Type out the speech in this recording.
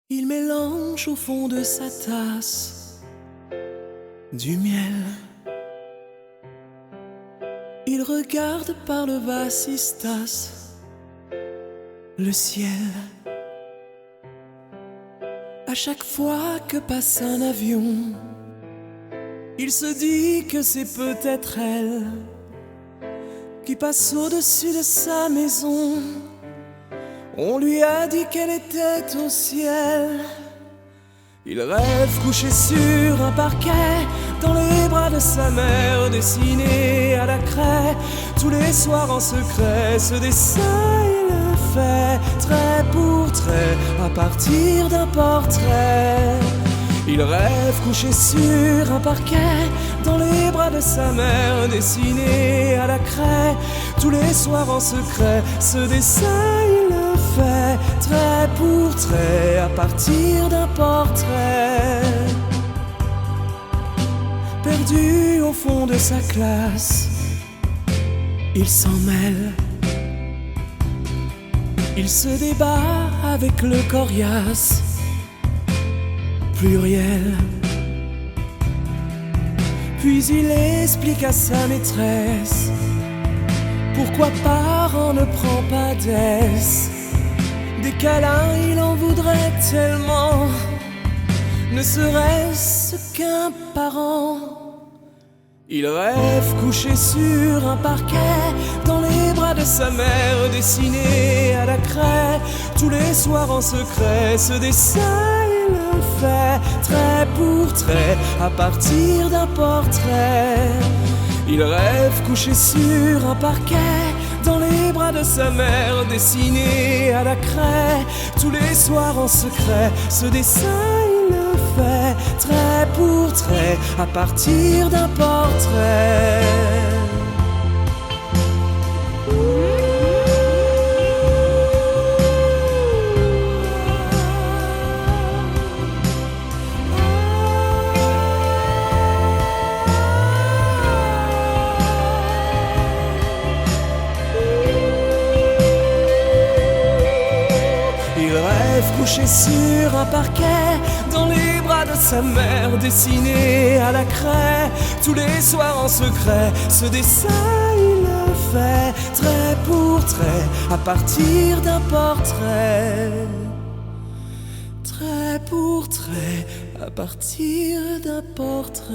Il mélange au fond de sa tasse du miel. Il regarde par le vasistas le ciel. À chaque fois que passe un avion, il se dit que c'est peut-être elle qui passe au-dessus de sa maison. On lui a dit qu'elle était au ciel. Il rêve couché sur un parquet, dans les bras de sa mère, dessiné à la craie. Tous les soirs en secret, ce dessin il le fait, trait pour trait, à partir d'un portrait. Il rêve couché sur un parquet, dans les bras de sa mère, dessiné à la craie. Tous les soirs en secret, ce dessin il le fait, trait pour trait, à partir d'un portrait. Perdu au fond de sa classe, il s'en mêle. Il se débat avec le coriace pluriel. Puis il explique à sa maîtresse pourquoi parent ne prend pas d'aise. Des câlins il en voudrait tellement, ne serait-ce qu'un parent. Il rêve couché sur un parquet, dans les bras de sa mère, dessiné à la craie. Tous les soirs en secret, ce dessin il le fait, trait pour trait, à partir d'un portrait. Il rêve couché sur un parquet, dans les bras de sa mère, dessiné à la craie. Tous les soirs en secret, ce dessin il le fait, trait pour trait, à partir d'un portrait. Couché sur un parquet, dans les bras de sa mère, dessiné à la craie. Tous les soirs en secret, ce dessin il le fait, trait pour trait, à partir d'un portrait. Trait pour trait, à partir d'un portrait.